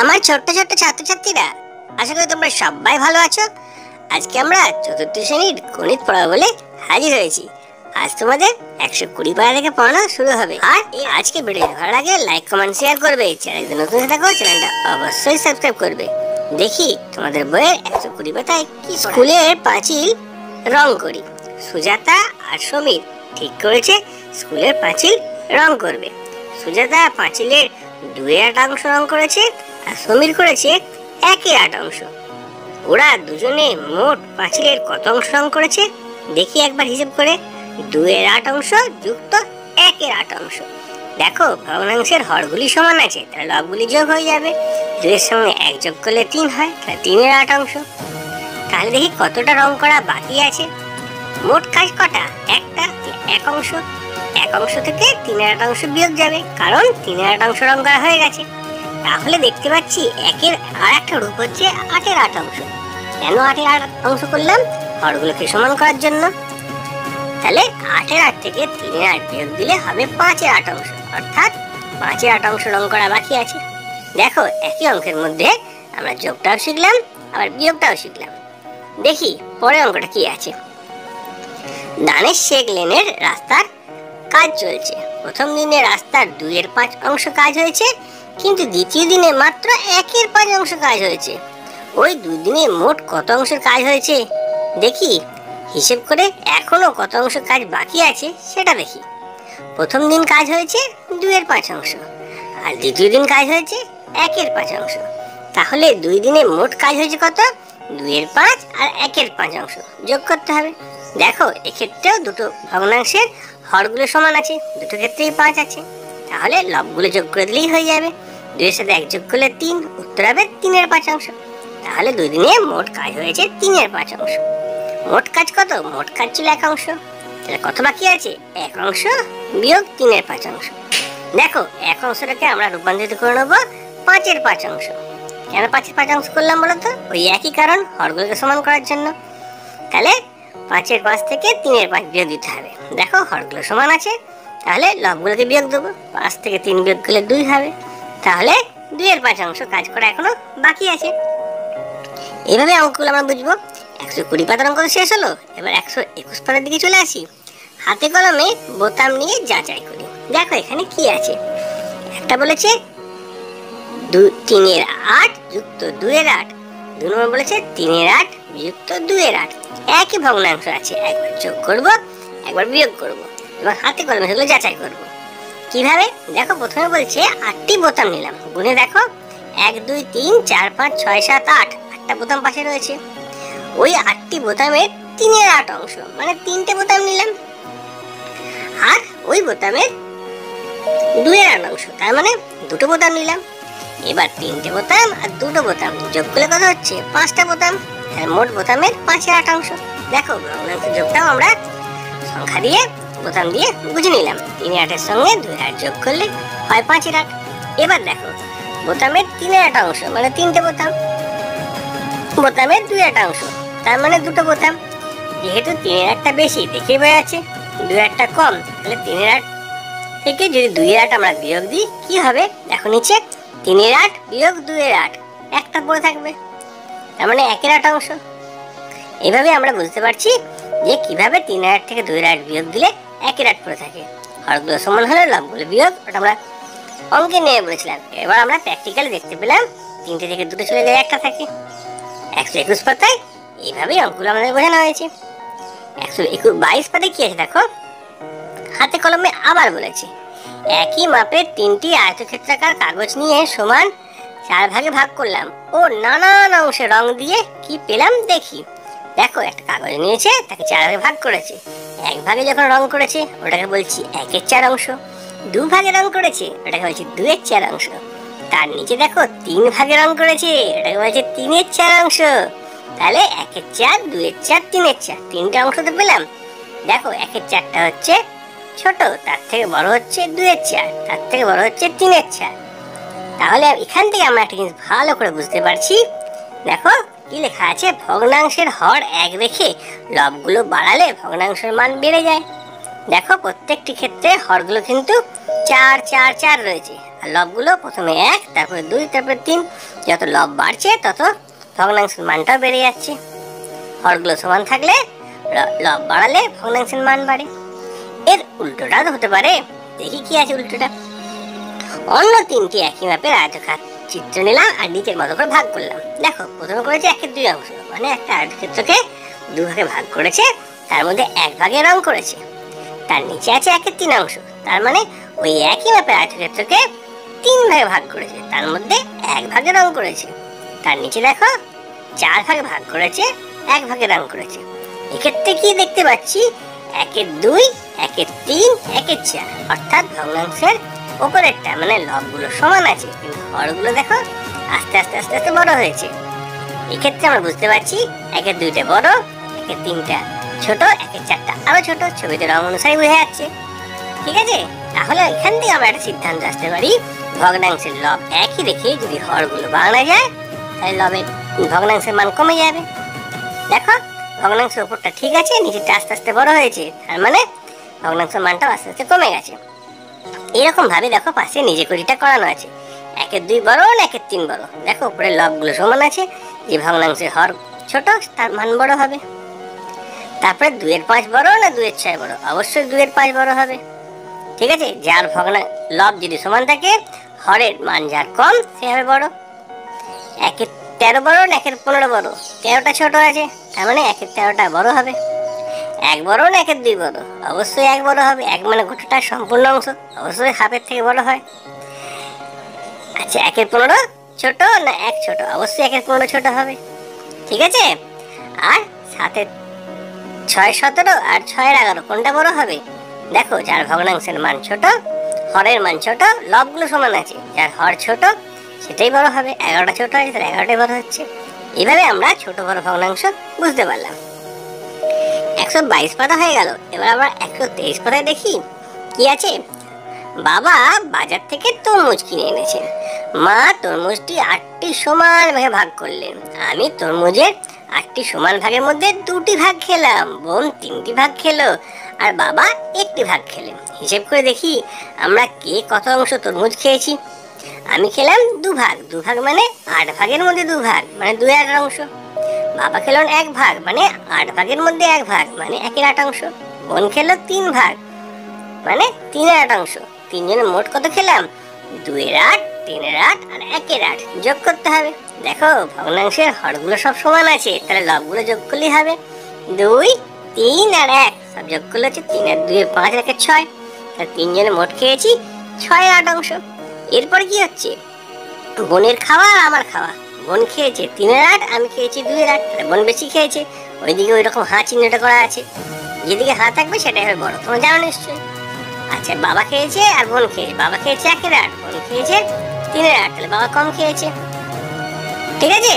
আমার ছোট্ট ছোট্ট ছাত্রছাত্রীরা, আশা করি তোমরা সবাই ভালো আছো। আজকে আমরা চতুর্থ শ্রেণীর গণিত পড়া বলে হাজির হয়েছি। আজ তোমাদের 120 পারা থেকে পড়ানো শুরু হবে। আর আজকে ভিডিও দেখার আগে লাইক কমেন্ট শেয়ার করবে। চ্যানেলটা নতুন হয়ে থাকো, চ্যানেলটা অবশ্যই সাবস্ক্রাইব করবে। দেখি তোমাদের বইয়ের 120 পাতায় কি স্কুলের পাঁচিল রং করি। সুজাতা আর সমীর ঠিক করেছে স্কুলের পাঁচিল রং করবে। সুজাতা পাঁচিলের 2/8 অংশ রং করেছে আর সমীর করেছে 1/8 অংশ। ওরা দুজনে মোট পাঁচিলের কত অংশ রং করেছে দেখি একবার হিসেব করে। 2/8 অংশ যুক্ত 1/8 অংশ। দেখো ভগ্নাংশের হরগুলি সমান আছে, তাহলে লবগুলি যোগ হয়ে যাবে। 2 এর সঙ্গে 1 যোগ করলে 3 হয়, তাহলে 3/8 অংশ। তাহলে দেখি কতটা রং করা বাকি আছে। মোট কাজ কটা? একটা, 1 অংশ। 1 অংশ থেকে 3/8 অংশ বিয়োগ যাবে, কারণ 3/8 অংশ রং করা হয়ে গেছে। তাহলে দেখতে পাচ্ছি 1-এর আর একটা রূপ হচ্ছে 8/8 অংশ। কেন 8/8 অংশ করলাম? হরগুলোকে সমান করার জন্য। তাহলে 8/8 থেকে 3/8 বিয়োগ দিলে হবে 5/8 অংশ, অর্থাৎ 5/8 অংশ রং করা বাকি আছে। দেখো একই অঙ্কের মধ্যে আমরা যোগটাও শিখলাম আবার বিয়োগটাও শিখলাম। দেখি পরের অঙ্কটা কি আছে। দানের শেখ লেনের রাস্তার কাজ চলছে। প্রথম দিনে রাস্তার 2/5 অংশ কাজ হয়েছে, কিন্তু দ্বিতীয় দিনে মাত্র 1/5 অংশ কাজ হয়েছে। ওই 2 দিনে মোট কত অংশের কাজ হয়েছে দেখি হিসেব করে। এখনো কত অংশ কাজ বাকি আছে সেটা দেখি। প্রথম দিন কাজ হয়েছে 2/5 অংশ আর দ্বিতীয় দিন কাজ হয়েছে 1/5 অংশ। তাহলে 2 দিনে মোট কাজ হয়েছে কত? 2/5 আর 1/5 অংশ যোগ করতে হবে। দেখো এক্ষেত্রেও দুটো ভগ্নাংশের হরগুলো সমান আছে, দুটো ক্ষেত্রেই 5 আছে। তাহলে লবগুলো যোগ করে দিলেই হয়ে যাবে। 2 এর সাথে 1 যোগ করলে 3, উত্তর হবে 3/5 অংশ। তাহলে 2 দিনে মোট কাজ হয়েছে 3/5 অংশ। মোট কাজ কত? মোট কাজ ছিল 1 অংশ। তাহলে কত বাকি আছে? 1 অংশ বিয়োগ 3/5 অংশ। দেখো 1 অংশটাকে আমরা রূপান্তরিত করে নেবো 5/5 অংশ। কেন 5/5 অংশ করলাম বলো তো? ওই একই কারণ, হরগুলোকে সমান করার জন্য। তাহলে 5/5 থেকে 3/5 বিয়োগ দিতে হবে। দেখো হরগুলো সমান আছে, তাহলে লবগুলোকে বিয়োগ দেবো। 5 থেকে 3 বিয়োগ করলে 2 হবে। তাহলে 2/5 অংশ কাজ করা এখনো বাকি আছে। এইভাবে অঙ্কগুলো আমরা বুঝবো। 120 পাতার অঙ্ক শেষ হলো, এবার 121 পাতার দিকে চলে আসি। হাতে কলমে বোতাম নিয়ে যাচাই করি। দেখো এখানে কি আছে। একটা বলেছে 3/8 যুক্ত 2/8। 2 নম্বর বলেছে 3/8 যুক্ত 2/8। একই ভগ্নাংশ আছে, একবার যোগ করব একবার বিয়োগ করব এবং হাতে কলমে সেগুলো যাচাই করব। কিভাবে? দেখো প্রথমে বলছে 8টি বোতাম নিলাম। গুনে দেখো 1 2 3 4 5 6 7 8, 8টা বোতাম পাশে রয়েছে। ওই 8টি বোতামের 3/8 অংশ মানে 3টে বোতাম নিলাম, আর ওই বোতামের 2/8 অংশ তার মানে 2টো বোতাম নিলাম। এবার 3টে বোতাম আর 2টো বোতাম যোগ করলে কত হচ্ছে? 5টা বোতাম। আর মোট বোতামের 5/8 অংশ। দেখো ভগ্নাংশ যোগটাও আমরা সংখ্যা দিয়ে বোতাম দিয়ে বুঝে নিলাম। 3/8 এর সঙ্গে 2/8 যোগ করলে হয় 5/8। এবার দেখো বোতামের 3/8 অংশ মানে 3টে বোতাম, বোতামের 2/8 অংশ তার মানে 2টো বোতাম। যেহেতু 3/8টা বেশি দেখে বোঝা যাচ্ছে, 2/8টা কম, তাহলে 3/8 থেকে যদি 2/8 আমরা বিয়োগ দিই কি হবে? দেখো নিচে 3/8 বিয়োগ 2/8 একটা পড়ে থাকবে, তার মানে 1/8 অংশ। এভাবে আমরা বুঝতে পারছি যে কিভাবে 3/8 থেকে 2/8 বিয়োগ দিলে 1/8 পড়ে থাকে। হরগুলো সমান হলে লবগুলো বিয়োগ, ওটা আমরা অঙ্কে নিয়ে বলেছিলাম। এবার আমরা প্র্যাকটিক্যালি দেখতে পেলাম 3টে থেকে 2টো চলে যায়, একটা থাকে। 121 পাতায় এইভাবেই অঙ্কগুলো আমাদের বোঝানো হয়েছে। 122 পাতায় কি আছে দেখো। হাতে কলমে আবার বলেছে একই মাপের 3টি আয়তক্ষেত্রাকার কাগজ নিয়ে সমান 4 ভাগে ভাগ করলাম ও নানান অংশে রং দিয়ে কি পেলাম দেখি। দেখো একটা কাগজ নিয়েছে, তাকে 4 ভাগে ভাগ করেছে। 1 ভাগে যখন রং করেছে ওটাকে বলছি 1/4 অংশ। 2 ভাগে রং করেছে ওটাকে বলছি 2/4 অংশ। তার নিচে দেখো 3 ভাগে রং করেছে, ওটাকে বলছে 3/4 অংশ। তাহলে 1/4 2/4 3/4 তিনটা অংশ তো পেলাম। দেখো 1/4টা হচ্ছে ছোট, তার থেকে বড় হচ্ছে 2/4, তার থেকে বড় হচ্ছে 3/4। তাহলে এখান থেকে আমরা একটা জিনিস ভালো করে বুঝতে পারছি। দেখো কি লেখা আছে, ভগ্নাংশের হর 1 রেখে লবগুলো বাড়ালে ভগ্নাংশের মান বেড়ে যায়। দেখো প্রত্যেকটি ক্ষেত্রে হরগুলো কিন্তু 4 4 4 রয়েছে, আর লবগুলো প্রথমে 1, তারপরে 2, তারপরে 3। যত লব বাড়ছে তত ভগ্নাংশের মানটাও বেড়ে যাচ্ছে। হরগুলো সমান থাকলে লব বাড়ালে ভগ্নাংশের মান বাড়ে। এর উল্টোটাও হতে পারে, দেখি কি আছে উল্টোটা। অন্য 3টি একই মাপের আয়তক্ষেত্র চিত্র নিলাম আর নিচের মতো করে ভাগ করলাম। দেখো প্রথমে করেছে 1/2 অংশ, মানে একটা আয়তক্ষেত্রকে 2 ভাগে ভাগ করেছে, তার মধ্যে 1 ভাগে রং করেছে। তার নিচে আছে 1/3 অংশ, তার মানে ওই একই মাপের আয়তক্ষেত্রকে 3 ভাগে ভাগ করেছে, তার মধ্যে 1 ভাগে রং করেছে। তার নিচে দেখো 4 ভাগে ভাগ করেছে, 1 ভাগে রং করেছে। এক্ষেত্রে কি দেখতে পাচ্ছি, 1/2, 1/3, 1/4, অর্থাৎ ভগ্নাংশের উপরেরটা মানে লবগুলো সমান আছে, কিন্তু হরগুলো দেখো আস্তে আস্তে আস্তে আস্তে বড় হয়েছে। এক্ষেত্রে আমরা বুঝতে পারছি 1/2টা বড়, 1/3টা ছোট, 1/4টা আরো ছোট। ছবিতে রং অনুসারে বোঝা যাচ্ছে। ঠিক আছে, তাহলে এখান থেকে আমরা একটা সিদ্ধান্ত আসতে পারি, ভগ্নাংশের লব একই রেখে যদি হরগুলো বাড়ানো যায় তাহলে লবের ভগ্নাংশের মান কমে যাবে। দেখো ভগ্নাংশের উপরটা ঠিক আছে, নিচেরটা আস্তে আস্তে বড় হয়েছে, তার মানে ভগ্নাংশের মানটাও আস্তে আস্তে কমে গেছে। এরকম ভাবে দেখো পাশে নিজে কুড়িটা করানো আছে। 1/2 বড় না 1/3 বড়, দেখো উপরে লবগুলো সমান আছে, যে ভগ্নাংশের হর ছোট তার মান বড় হবে। তারপরে 2/5 বড় না 2/6 বড়, অবশ্যই 2/5 বড় হবে। ঠিক আছে, যার লব যদি সমান থাকে হরের মান যার কম সে হবে বড়। 1/13 বড় না 1/15 বড়, 13টা ছোট আছে, তার মানে 1/13টা বড় হবে। 1 বড় না 1/2 বড়, অবশ্যই 1 বড় হবে। 1 মানে গোটাটা সম্পূর্ণ অংশ, অবশ্যই হাফের থেকে বড় হয়। আচ্ছা 1/15 ছোট না 1 ছোট, অবশ্যই 1/15 ছোট হবে। ঠিক আছে, আর 7/6 17 আর 6/11 কোনটা বড় হবে? দেখো যার ভগ্নাংশের মান ছোট, হরের মান ছোট, লবগুলো সমান আছে, যার হর ছোট সেটাই বড় হবে। 11টা ছোট আছে, তাহলে 11টাই বড় হচ্ছে। এইভাবে আমরা ছোট বড় ভগ্নাংশ বুঝতে পারলাম। 122 পাতা হয়ে গেল, এবার আমরা 123 পাতায় দেখি কি আছে। বাবা বাজার থেকে তরমুজ কিনে এনেছেন। মা তরমুজটি 8টি সমান ভাগে ভাগ করলেন। আমি তরমুজের 8টি সমান ভাগের মধ্যে 2টি ভাগ খেলাম, বোন 3টি ভাগ খেলো, আর বাবা 1টি ভাগ খেলেন। হিসেব করে দেখি আমরা কে কত অংশ তরমুজ খেয়েছি। আমি খেলাম 2 ভাগ, 2 ভাগ মানে 8 ভাগের মধ্যে 2 ভাগ, মানে 2/8 অংশ। বাবা খেলেন 1 ভাগ, মানে 8 ভাগের মধ্যে 1 ভাগ, মানে 1/8 অংশ। বোন খেলো 3 ভাগ, মানে 3/8 অংশ। তিনজনে মোট কত খেলাম? 2/8, 3/8 আর 1/8 যোগ করতে হবে। দেখো ভগ্নাংশের হরগুলো সব সমান আছে, তাহলে লবগুলো যোগ করলেই হবে। 2, 3 আর 1 সব যোগ করলে হচ্ছে 3 আর 2 5 আর 1 6, তাহলে তিনজনে মোট খেয়েছি 6/8 অংশ। এরপর কি হচ্ছে, বোনের খাওয়া আর আমার খাওয়া। বোন খেয়েছে 3/8, আমি খেয়েছি 2/8, বোন বেশি খেয়েছে। ওইদিকে ওই রকম হাঁ চিহ্নটা করা আছে, যেদিকে হাঁ থাকবে সেটাই হবে বড়, তোমরা জানো নিশ্চয়ই। আচ্ছা বাবা খেয়েছে আর বোন খেয়েছে, বাবা খেয়েছে 1/8, বোন খেয়েছে 3/8, তাহলে বাবা কম খেয়েছে। ঠিক আছে,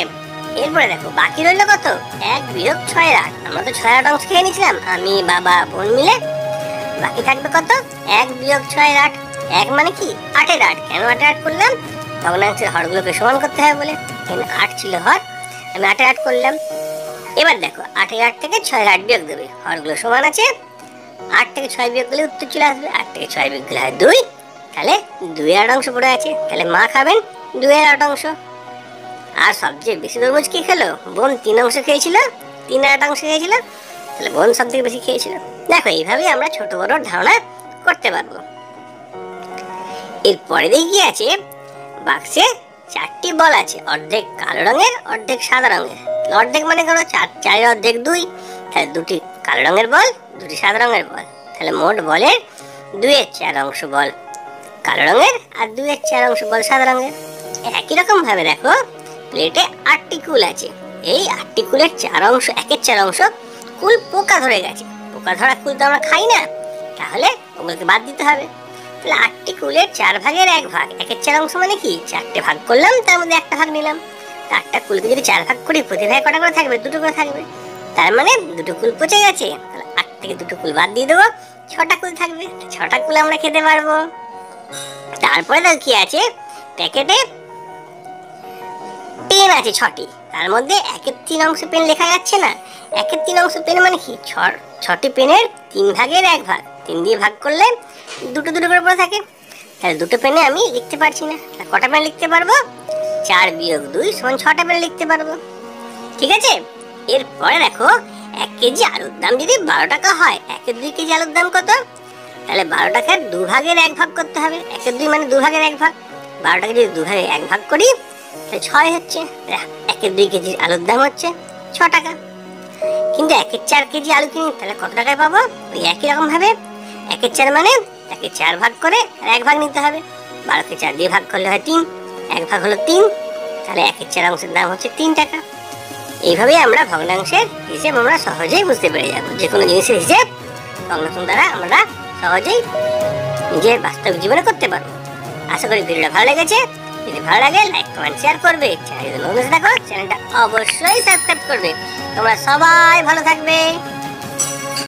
এরপরে দেখো বাকি রইল কত, 1 বিয়োগ 6/8। আমরা তো 6/8 অংশ খেয়ে নিয়েছিলাম আমি বাবা বোন মিলে। বাকি থাকবে কত, 1 বিয়োগ 6/8। 1 মানে কি 8/8। কেন 8/8 করলাম? ভগ্নাংশের হরগুলোকে সমান করতে হবে বলে। এখানে 8 ছিল হর, আমি 8/8 করলাম। এবার দেখো 8/8 থেকে 6/8 বিয়োগ দেবে, হরগুলো সমান আছে। 8 থেকে 6 বিয়োগ করলে উত্তর চলে আসবে। 8 থেকে 6 বিয়োগ করলে হয় 2, তাহলে 2/8 অংশ পড়ে আছে। তাহলে মা খাবেন 2/8 অংশ। আর সবচেয়ে বেশি তরমুজ কি খেলো? বোন 3 অংশ খেয়েছিল, 3/8 অংশ খেয়েছিল, তাহলে বোন সব থেকে বেশি খেয়েছিল। দেখো এইভাবেই আমরা ছোট বড় ধারণা করতে পারবো। এরপরে দেখি কি আছে, বাক্সে 4টি বল আছে, অর্ধেক কালো রঙের, অর্ধেক সাদা রঙের। অর্ধেক মানে করো 4 অর্ধেক 2, তাহলে 2টি কালো রঙের বল, 2টি সাদা রঙের বল, তাহলে মোট বলের 2/4 অংশ বল কালো রঙের আর 2/4 অংশ বল সাদা রঙের। একই রকম ভাবে দেখো প্লেটে 8টি কুল আছে, এই 8টি কুলের 4 অংশ, 1/4 অংশ কুল পোকা ধরে গেছে। পোকা ধরা কুল তো আমরা খাই না, তাহলে ওগুলোকে বাদ দিতে হবে। তাহলে 8টি কুলের 4 ভাগের 1 ভাগ, 1/4 অংশ মানে কি 4টে ভাগ করলাম, তার মধ্যে একটা ভাগ নিলাম। 8টা কুলকে যদি 4 ভাগ করি, প্রতি ভাগে কটা করে থাকবে? 2টো করে থাকবে, তার মানে 2টো কুল পচে গেছে। তাহলে 8 থেকে 2টো কুল বাদ দিয়ে দেবো, 6টা কুল থাকবে, 6টা কুল আমরা খেতে পারবো। তারপরে দেখো কি আছে, প্যাকেটে পেন আছে 6টি, তার মধ্যে 1/3 অংশ পেন লেখা যাচ্ছে না। 1/3 অংশ পেন মানে কি 6টি পেনের 3 ভাগের 1 ভাগ, 3 দিয়ে ভাগ করলে দুটো দুটো করে পড়ে থাকে। তাহলে দুটো পেনে আমি লিখতে পারছি না। কটা পেন লিখতে পারবো? 4 বিয়োগ 2 সমান 6টা পেন লিখতে পারবো। ঠিক আছে, এরপরে দেখো 1 কেজি আলুর দাম যদি 12 টাকা হয়, 1-এর 2 কেজি আলুর দাম কত? তাহলে 12 টাকার 2 ভাগের 1 ভাগ করতে হবে। 1-এর 2 মানে 2 ভাগের 1 ভাগ। 12 টাকা যদি 2 ভাগের 1 ভাগ করি তাহলে 6 হচ্ছে। 1-এর 2 কেজির আলুর দাম হচ্ছে 6 টাকা। কিন্তু 1-এর 4 কেজি আলু কিনি, তাহলে কত টাকায় পাবো? ওই একই রকম ভাবে 1-এর 4 মানে 1-এর 4 ভাগ করে আর 1 ভাগ নিতে হবে। 12কে 4 দিয়ে ভাগ করলে হয় 3, 1 ভাগ হলো 3, তাহলে 1-এর 4 অংশের দাম হচ্ছে 3 টাকা। এইভাবেই আমরা ভগ্নাংশের হিসেব আমরা সহজেই বুঝতে পেরে যাবো। যে কোনো জিনিসের হিসেব ভগ্নাংশ দ্বারা আমরা সহজেই নিজের বাস্তব জীবনে করতে পারবো। আশা করি ভিডিওটা ভালো লেগেছে। যদি ভালো লাগে লাইক কমেন্ট শেয়ার করবে। চ্যানেল নতুন থাকো চ্যানেলটা অবশ্যই সাবস্ক্রাইব করবে। তোমরা সবাই ভালো থাকবে।